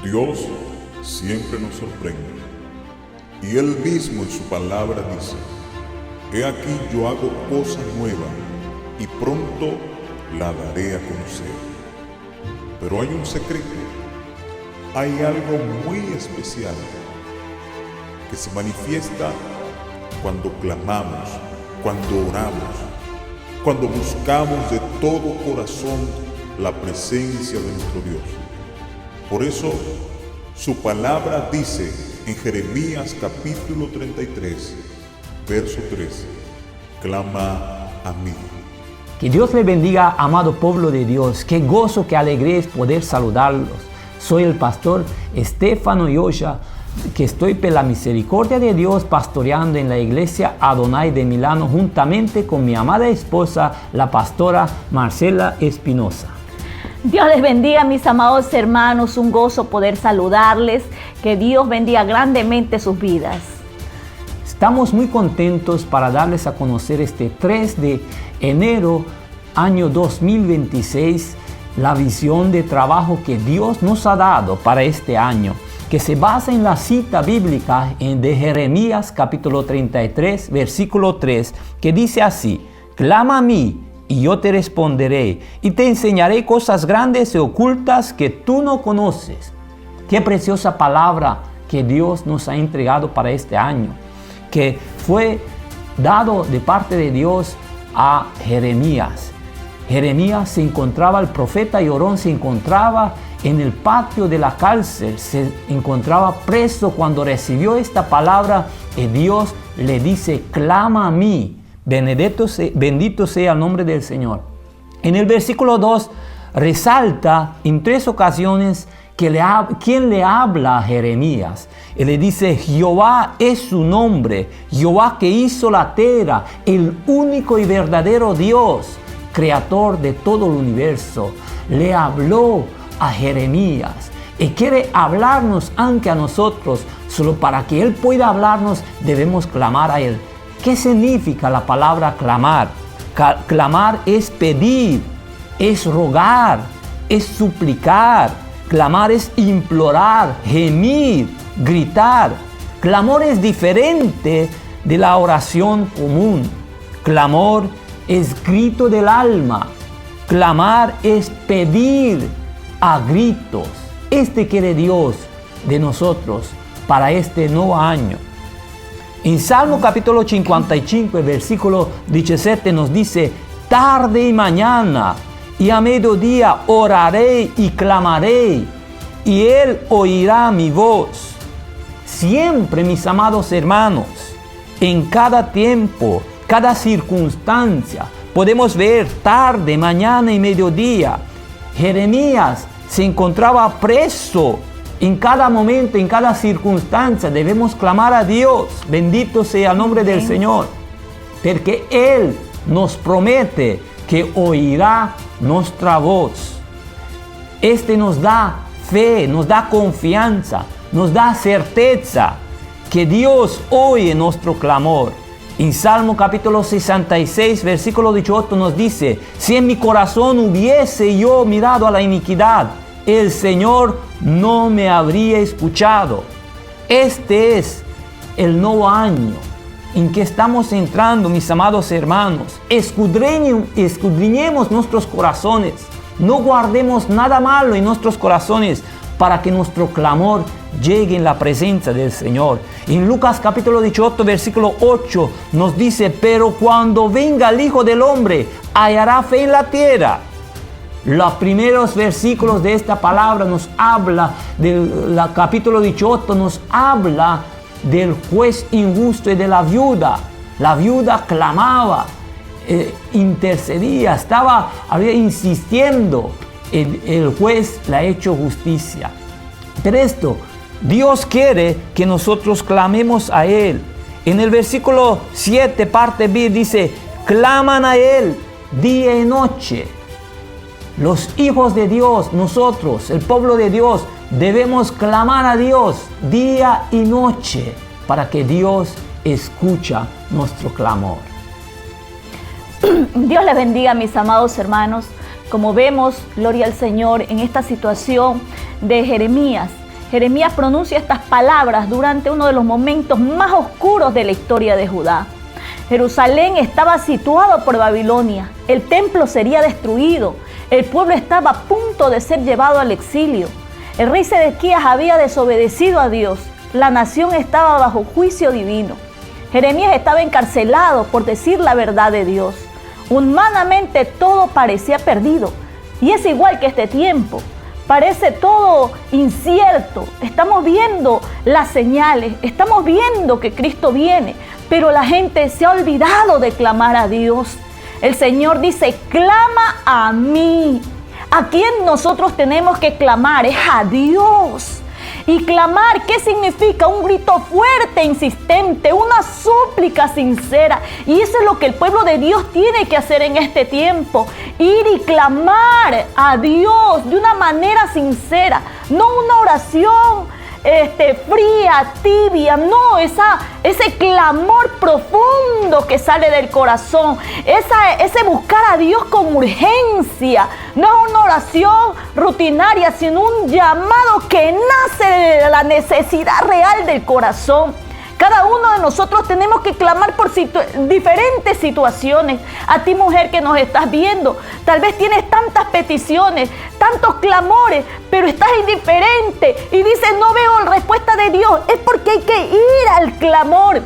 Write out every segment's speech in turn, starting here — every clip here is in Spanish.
Dios siempre nos sorprende, y Él mismo en su palabra dice: He aquí yo hago cosa nueva, y pronto la daré a conocer. Pero hay un secreto, hay algo muy especial que se manifiesta cuando clamamos, cuando oramos, cuando buscamos de todo corazón la presencia de nuestro Dios. Por eso su palabra dice en Jeremías capítulo 33, verso 13: clama a mí. Que Dios le bendiga, amado pueblo de Dios. Qué gozo, qué alegría es poder saludarlos. Soy el pastor Estefano Yoya, que estoy por la misericordia de Dios pastoreando en la iglesia Adonai de Milano juntamente con mi amada esposa, la pastora Marcela Espinosa. Dios les bendiga, mis amados hermanos, un gozo poder saludarles, que Dios bendiga grandemente sus vidas. Estamos muy contentos para darles a conocer este 3 de enero, año 2026, la visión de trabajo que Dios nos ha dado para este año, que se basa en la cita bíblica de Jeremías capítulo 33, versículo 3, que dice así: clama a mí, y yo te responderé, y te enseñaré cosas grandes y ocultas que tú no conoces. Qué preciosa palabra que Dios nos ha entregado para este año, que fue dado de parte de Dios a Jeremías. Jeremías se encontraba, el profeta Yorón se encontraba en el patio de la cárcel, se encontraba preso cuando recibió esta palabra y Dios le dice: clama a mí. Bendito sea el nombre del Señor. En el versículo 2 resalta en 3 ocasiones quién le habla a Jeremías. Y le dice: Jehová es su nombre, Jehová que hizo la tierra, el único y verdadero Dios, creador de todo el universo. Le habló a Jeremías y quiere hablarnos aunque a nosotros. Solo para que Él pueda hablarnos debemos clamar a Él. ¿Qué significa la palabra clamar? Clamar es pedir, es rogar, es suplicar. Clamar es implorar, gemir, gritar. Clamor es diferente de la oración común. Clamor es grito del alma. Clamar es pedir a gritos. Quiere Dios de nosotros para este nuevo año. En Salmo capítulo 55, el versículo 17 nos dice: tarde y mañana y a mediodía oraré y clamaré, y Él oirá mi voz. Siempre, mis amados hermanos, en cada tiempo, cada circunstancia, podemos ver tarde, mañana y mediodía. Jeremías se encontraba preso. En cada momento, en cada circunstancia, debemos clamar a Dios. Bendito sea el nombre del Señor. Porque Él nos promete que oirá nuestra voz. Nos da fe, nos da confianza, nos da certeza que Dios oye nuestro clamor. En Salmo capítulo 66, versículo 18 nos dice: si en mi corazón hubiese yo mirado a la iniquidad, el Señor no me habría escuchado. Este es el nuevo año en que estamos entrando, mis amados hermanos. Escudriñemos nuestros corazones. No guardemos nada malo en nuestros corazones para que nuestro clamor llegue en la presencia del Señor. En Lucas capítulo 18, versículo 8 nos dice: pero cuando venga el Hijo del Hombre, hallará fe en la tierra. Los primeros versículos de esta palabra nos habla del capítulo 18, nos habla del juez injusto y de la viuda. La viuda clamaba, intercedía, estaba insistiendo. El juez le ha hecho justicia. Pero esto, Dios quiere que nosotros clamemos a Él. En el versículo 7, parte B, dice: claman a Él día y noche. Los hijos de Dios, nosotros, el pueblo de Dios, debemos clamar a Dios día y noche para que Dios escucha nuestro clamor. Dios les bendiga, mis amados hermanos. Como vemos, gloria al Señor, en esta situación de Jeremías, Jeremías pronuncia estas palabras durante uno de los momentos más oscuros de la historia de Judá. Jerusalén estaba situado por Babilonia, el templo sería destruido, el pueblo estaba a punto de ser llevado al exilio. El rey Sedequías había desobedecido a Dios, la nación estaba bajo juicio divino. Jeremías estaba encarcelado por decir la verdad de Dios. Humanamente todo parecía perdido, y es igual que este tiempo. Parece todo incierto, estamos viendo las señales, estamos viendo que Cristo viene, pero la gente se ha olvidado de clamar a Dios. El Señor dice, clama a mí. ¿A quién nosotros tenemos que clamar? Es a Dios. Y clamar, ¿qué significa? Un grito fuerte, insistente, una súplica sincera. Y eso es lo que el pueblo de Dios tiene que hacer en este tiempo. Ir y clamar a Dios de una manera sincera, no una oración fría, tibia, no, ese clamor profundo que sale del corazón, ese buscar a Dios con urgencia, no es una oración rutinaria, sino un llamado que nace de la necesidad real del corazón. Cada uno de nosotros tenemos que clamar por diferentes situaciones. A ti, mujer, que nos estás viendo, tal vez tienes tantas peticiones, tantos clamores, pero estás indiferente y dices, no veo respuesta de Dios. Es porque hay que ir al clamor.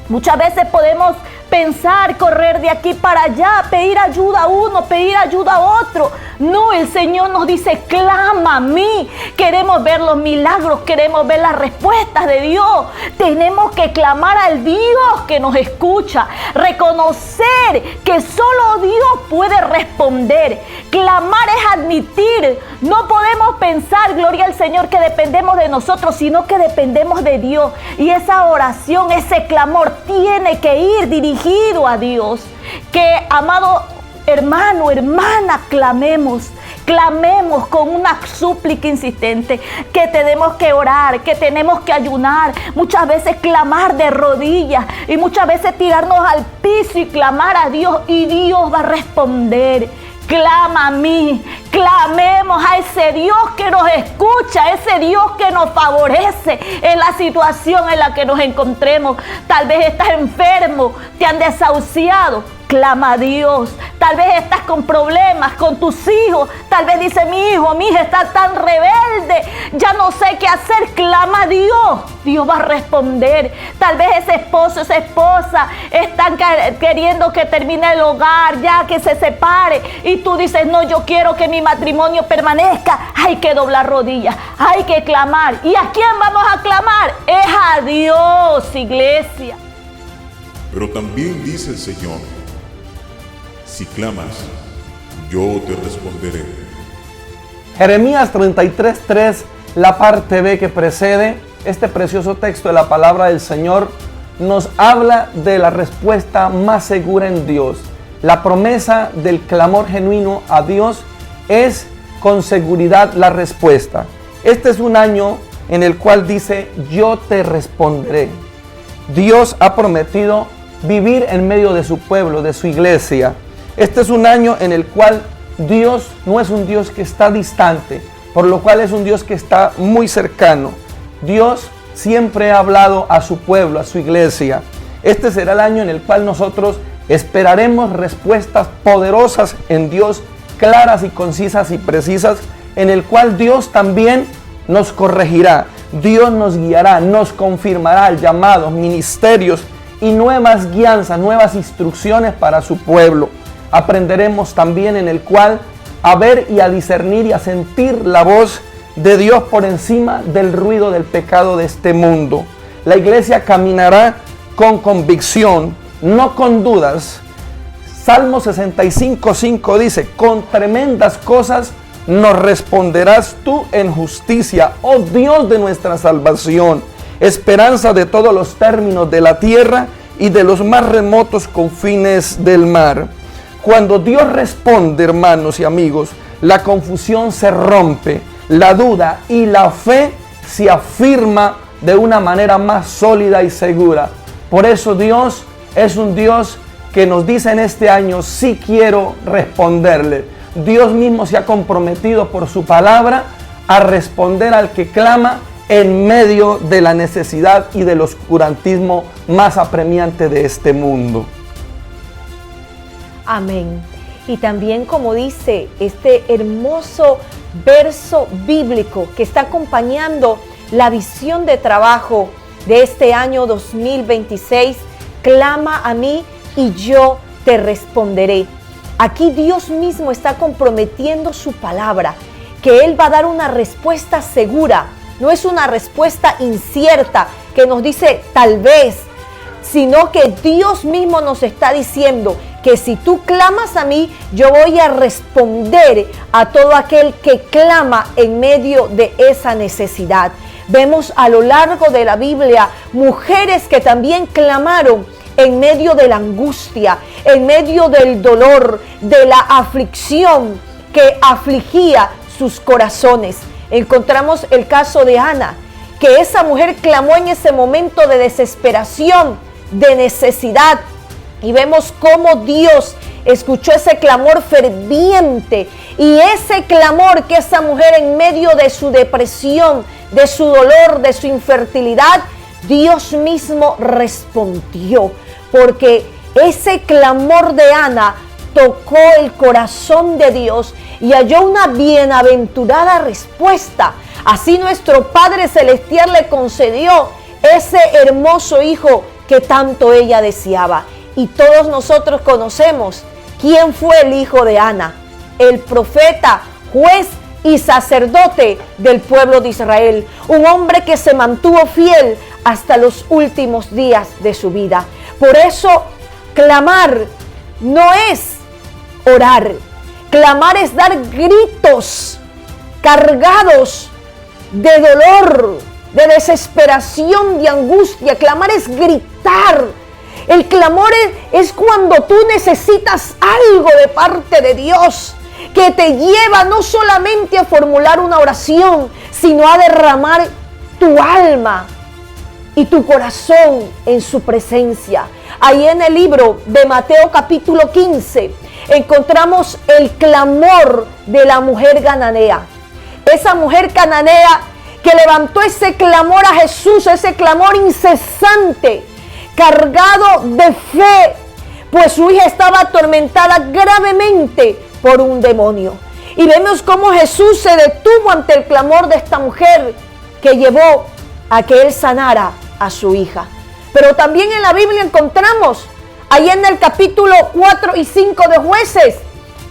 Muchas veces podemos pensar, correr de aquí para allá, pedir ayuda a uno, pedir ayuda a otro. No, el Señor nos dice, clama a mí. Queremos ver los milagros, queremos ver las respuestas de Dios. Tenemos que clamar al Dios que nos escucha, reconocer que solo Dios puede responder. Clamar es admitir. No podemos pensar, gloria al Señor, que dependemos de nosotros, sino que dependemos de Dios. Y esa oración, ese clamor tiene que ir dirigido a Dios. Que, amado hermano, hermana, clamemos con una súplica insistente, que tenemos que orar, que tenemos que ayunar, muchas veces clamar de rodillas y muchas veces tirarnos al piso y clamar a Dios, y Dios va a responder. Clama a mí, clamemos a ese Dios que nos escucha, ese Dios que nos favorece en la situación en la que nos encontremos. Tal vez estás enfermo, te han desahuciado, clama a Dios. Tal vez estás con problemas con tus hijos, tal vez dice, mi hijo, mi hija está tan rebelde, ya no sé qué hacer, clama a Dios. Dios va a responder. Tal vez ese esposo, esa esposa están queriendo que termine el hogar, ya que se separe, y tú dices, no, yo quiero que mi matrimonio permanezca. Hay que doblar rodillas, hay que clamar. ¿Y a quién vamos a clamar? Es a Dios, iglesia. Pero también dice el Señor, si clamas, yo te responderé. Jeremías 33:3, la parte B que precede este precioso texto de la palabra del Señor, nos habla de la respuesta más segura en Dios. La promesa del clamor genuino a Dios es con seguridad la respuesta. Este es un año en el cual dice, yo te responderé. Dios ha prometido vivir en medio de su pueblo, de su iglesia. Este es un año en el cual Dios no es un Dios que está distante, por lo cual es un Dios que está muy cercano. Dios siempre ha hablado a su pueblo, a su iglesia. Este será el año en el cual nosotros esperaremos respuestas poderosas en Dios, claras y concisas y precisas, en el cual Dios también nos corregirá, Dios nos guiará, nos confirmará llamados, ministerios y nuevas guianzas, nuevas instrucciones para su pueblo. Aprenderemos también en el cual a ver y a discernir y a sentir la voz de Dios por encima del ruido del pecado de este mundo. La iglesia caminará con convicción, no con dudas. Salmo 65:5 dice, con tremendas cosas nos responderás tú en justicia, oh Dios de nuestra salvación, esperanza de todos los términos de la tierra y de los más remotos confines del mar. Cuando Dios responde, hermanos y amigos, la confusión se rompe, la duda y la fe se afirma de una manera más sólida y segura. Por eso Dios es un Dios que nos dice en este año, sí quiero responderle. Dios mismo se ha comprometido por su palabra a responder al que clama en medio de la necesidad y del oscurantismo más apremiante de este mundo. Amén. Y también, como dice este hermoso verso bíblico que está acompañando la visión de trabajo de este año 2026, clama a mí y yo te responderé. Aquí Dios mismo está comprometiendo su palabra, que Él va a dar una respuesta segura. No es una respuesta incierta que nos dice tal vez, sino que Dios mismo nos está diciendo que si tú clamas a mí, yo voy a responder a todo aquel que clama en medio de esa necesidad. Vemos a lo largo de la Biblia mujeres que también clamaron en medio de la angustia, en medio del dolor, de la aflicción que afligía sus corazones. Encontramos el caso de Ana, que esa mujer clamó en ese momento de desesperación, de necesidad, y vemos cómo Dios escuchó ese clamor ferviente, y ese clamor que esa mujer en medio de su depresión, de su dolor, de su infertilidad, Dios mismo respondió, porque ese clamor de Ana tocó el corazón de Dios y halló una bienaventurada respuesta. Así nuestro Padre Celestial le concedió ese hermoso hijo que tanto ella deseaba. Y todos nosotros conocemos quién fue el hijo de Ana, el profeta, juez y sacerdote del pueblo de Israel, un hombre que se mantuvo fiel hasta los últimos días de su vida. Por eso, clamar no es orar. Clamar es dar gritos cargados de dolor, de desesperación, de angustia. Clamar es gritar. El clamor es cuando tú necesitas algo de parte de Dios, que te lleva no solamente a formular una oración, sino a derramar tu alma y tu corazón en su presencia. Ahí en el libro de Mateo capítulo 15 encontramos el clamor de la mujer cananea. Esa mujer cananea que levantó ese clamor a Jesús, ese clamor incesante, cargado de fe, pues su hija estaba atormentada gravemente por un demonio. Y vemos cómo Jesús se detuvo ante el clamor de esta mujer, que llevó a que él sanara a su hija. Pero también en la Biblia encontramos, ahí en el capítulo 4 y 5 de Jueces,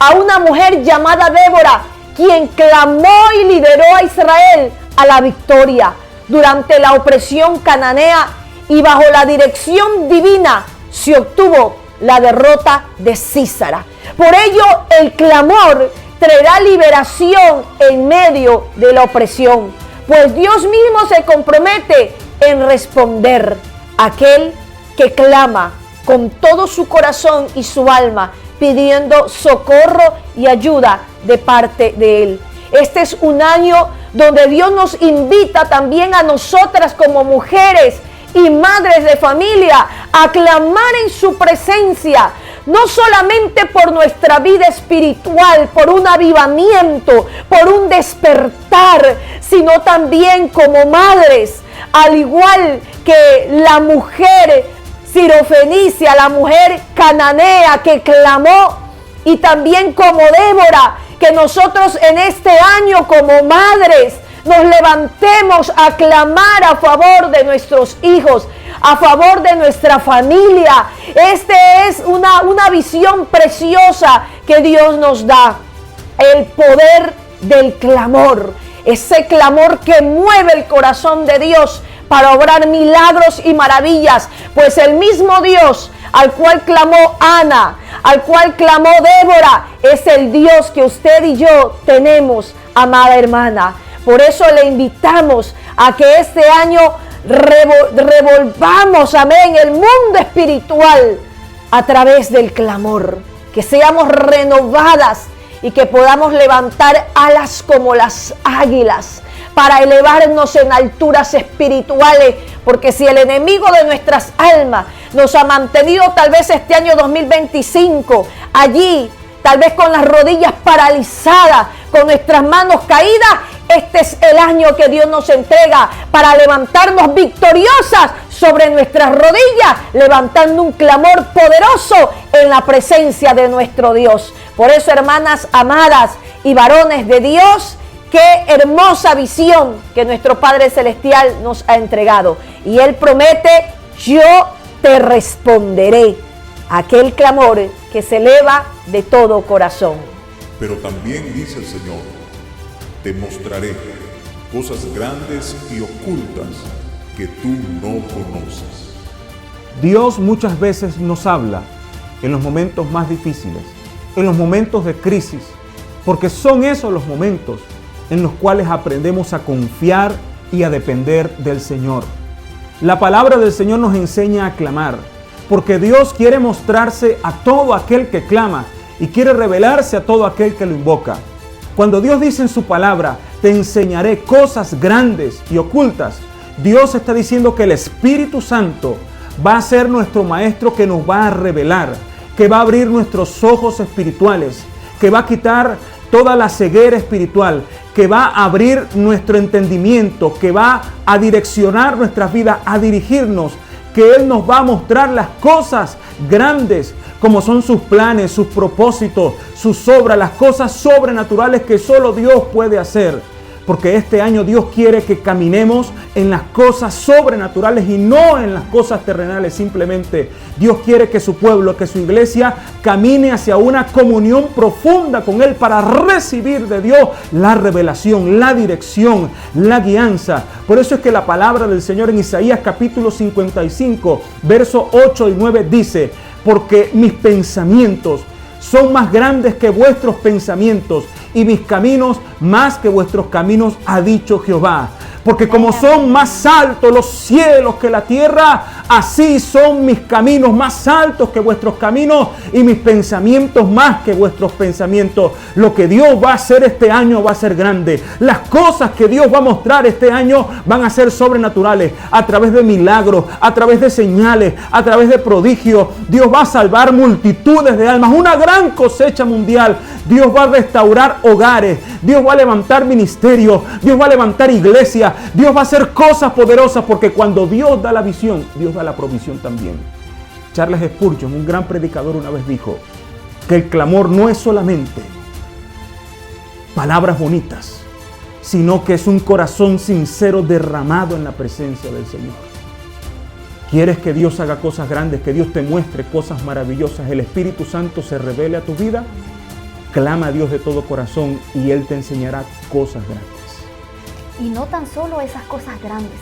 a una mujer llamada Débora, quien clamó y lideró a Israel a la victoria durante la opresión cananea, y bajo la dirección divina se obtuvo la derrota de Sísara. Por ello, el clamor traerá liberación en medio de la opresión, pues Dios mismo se compromete en responder a aquel que clama con todo su corazón y su alma, pidiendo socorro y ayuda de parte de Él. Este es un año donde Dios nos invita también a nosotras como mujeres y madres de familia a clamar en su presencia, no solamente por nuestra vida espiritual, por un avivamiento, por un despertar, sino también como madres, al igual que la mujer sirofenicia, la mujer cananea que clamó, y también como Débora, que nosotros en este año como madres nos levantemos a clamar a favor de nuestros hijos, a favor de nuestra familia. Este es una visión preciosa que Dios nos da. El poder del clamor. Ese clamor que mueve el corazón de Dios para obrar milagros y maravillas. Pues el mismo Dios al cual clamó Ana, al cual clamó Débora, es el Dios que usted y yo tenemos, amada hermana. Por eso le invitamos a que este año revolvamos, amén, el mundo espiritual a través del clamor. Que seamos renovadas y que podamos levantar alas como las águilas para elevarnos en alturas espirituales. Porque si el enemigo de nuestras almas nos ha mantenido tal vez este año 2025 allí, tal vez con las rodillas paralizadas, con nuestras manos caídas, Este es el año que Dios nos entrega para levantarnos victoriosas sobre nuestras rodillas, levantando un clamor poderoso en la presencia de nuestro Dios. Por eso, hermanas amadas y varones de Dios, qué hermosa visión que nuestro Padre Celestial nos ha entregado. Y Él promete: yo te responderé. Aquel clamor que se eleva de todo corazón. Pero también dice el Señor: te mostraré cosas grandes y ocultas que tú no conoces. Dios muchas veces nos habla en los momentos más difíciles, en los momentos de crisis, porque son esos los momentos en los cuales aprendemos a confiar y a depender del Señor. La palabra del Señor nos enseña a clamar, porque Dios quiere mostrarse a todo aquel que clama y quiere revelarse a todo aquel que lo invoca. Cuando Dios dice en su palabra: te enseñaré cosas grandes y ocultas, Dios está diciendo que el Espíritu Santo va a ser nuestro maestro, que nos va a revelar, que va a abrir nuestros ojos espirituales, que va a quitar toda la ceguera espiritual, que va a abrir nuestro entendimiento, que va a direccionar nuestras vidas, a dirigirnos, que Él nos va a mostrar las cosas grandes, como son sus planes, sus propósitos, sus obras, las cosas sobrenaturales que solo Dios puede hacer. Porque este año Dios quiere que caminemos en las cosas sobrenaturales y no en las cosas terrenales simplemente. Dios quiere que su pueblo, que su iglesia camine hacia una comunión profunda con Él para recibir de Dios la revelación, la dirección, la guianza. Por eso es que la palabra del Señor en Isaías capítulo 55, versos 8 y 9 dice: porque mis pensamientos son más grandes que vuestros pensamientos y mis caminos más que vuestros caminos, ha dicho Jehová. Porque como son más altos los cielos que la tierra, así son mis caminos más altos que vuestros caminos y mis pensamientos más que vuestros pensamientos. Lo que Dios va a hacer este año va a ser grande. Las cosas que Dios va a mostrar este año van a ser sobrenaturales, a través de milagros, a través de señales, a través de prodigios. Dios va a salvar multitudes de almas, una gran cosecha mundial. Dios va a restaurar hogares, Dios va a levantar ministerios, Dios va a levantar iglesias, Dios va a hacer cosas poderosas, porque cuando Dios da la visión, Dios da la provisión también. Charles Spurgeon, un gran predicador, una vez dijo que el clamor no es solamente palabras bonitas, sino que es un corazón sincero derramado en la presencia del Señor. ¿Quieres que Dios haga cosas grandes, que Dios te muestre cosas maravillosas, el Espíritu Santo se revele a tu vida? Clama a Dios de todo corazón y Él te enseñará cosas grandes. Y no tan solo esas cosas grandes,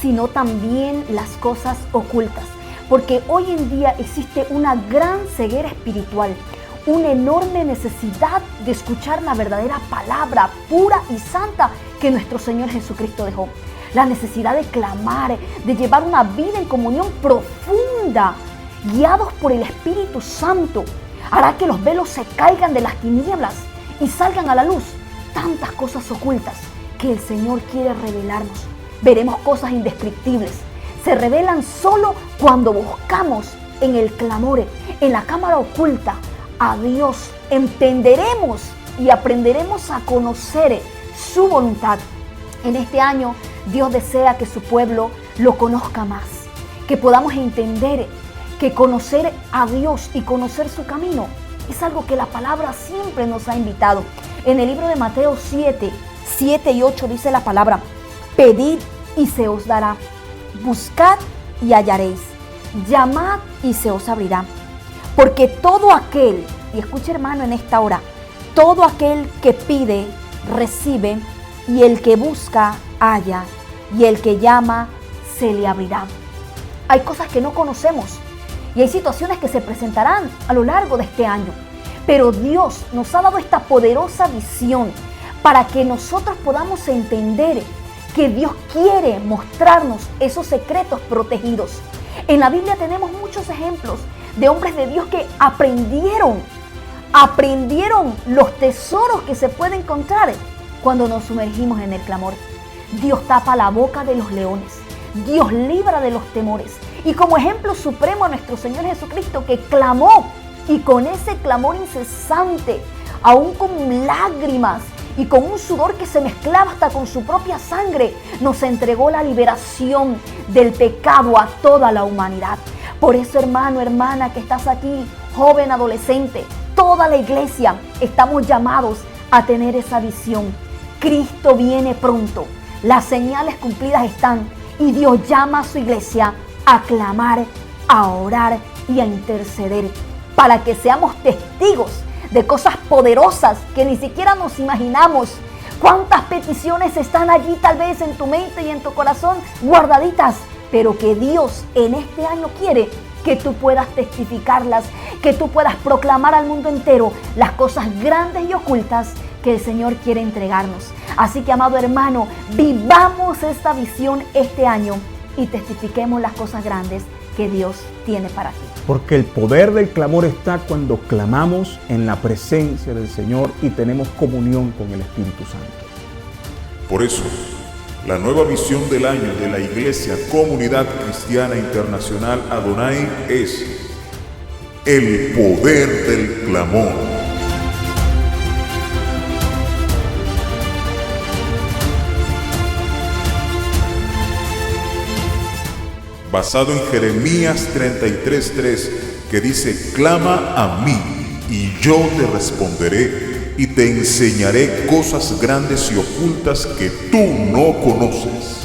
sino también las cosas ocultas. Porque hoy en día existe una gran ceguera espiritual, una enorme necesidad de escuchar la verdadera palabra pura y santa que nuestro Señor Jesucristo dejó. La necesidad de clamar, de llevar una vida en comunión profunda, guiados por el Espíritu Santo, hará que los velos se caigan de las tinieblas y salgan a la luz tantas cosas ocultas que el Señor quiere revelarnos. Veremos cosas indescriptibles. Se revelan solo cuando buscamos en el clamor, en la cámara oculta, a Dios. Entenderemos y aprenderemos a conocer su voluntad. En este año, Dios desea que su pueblo lo conozca más, que podamos entender que conocer a Dios y conocer su camino es algo que la palabra siempre nos ha invitado. En el libro de Mateo 7 y 8 dice la palabra: pedid y se os dará, buscad y hallaréis, llamad y se os abrirá. Porque todo aquel, y escuche hermano en esta hora, todo aquel que pide, recibe, y el que busca, halla, y el que llama, se le abrirá. Hay cosas que no conocemos y hay situaciones que se presentarán a lo largo de este año, pero Dios nos ha dado esta poderosa visión para que nosotros podamos entender que Dios quiere mostrarnos esos secretos protegidos. En la Biblia tenemos muchos ejemplos de hombres de Dios que aprendieron los tesoros que se pueden encontrar cuando nos sumergimos en el clamor. Dios tapa la boca de los leones, Dios libra de los temores. Y como ejemplo supremo a nuestro Señor Jesucristo, que clamó, y con ese clamor incesante, aún con lágrimas y con un sudor que se mezclaba hasta con su propia sangre, nos entregó la liberación del pecado a toda la humanidad. Por eso, hermano, hermana que estás aquí, joven, adolescente, toda la iglesia, estamos llamados a tener esa visión. Cristo viene pronto, las señales cumplidas están y Dios llama a su iglesia a clamar, a orar y a interceder para que seamos testigos de cosas poderosas que ni siquiera nos imaginamos. ¿Cuántas peticiones están allí tal vez en tu mente y en tu corazón guardaditas? Pero que Dios en este año quiere que tú puedas testificarlas, que tú puedas proclamar al mundo entero las cosas grandes y ocultas que el Señor quiere entregarnos. Así que, amado hermano, vivamos esta visión este año y testifiquemos las cosas grandes que Dios tiene para ti. Porque el poder del clamor está cuando clamamos en la presencia del Señor y tenemos comunión con el Espíritu Santo. Por eso, la nueva visión del año de la Iglesia Comunidad Cristiana Internacional Adonai es el poder del clamor. Basado en Jeremías 33:3, que dice: clama a mí y yo te responderé y te enseñaré cosas grandes y ocultas que tú no conoces.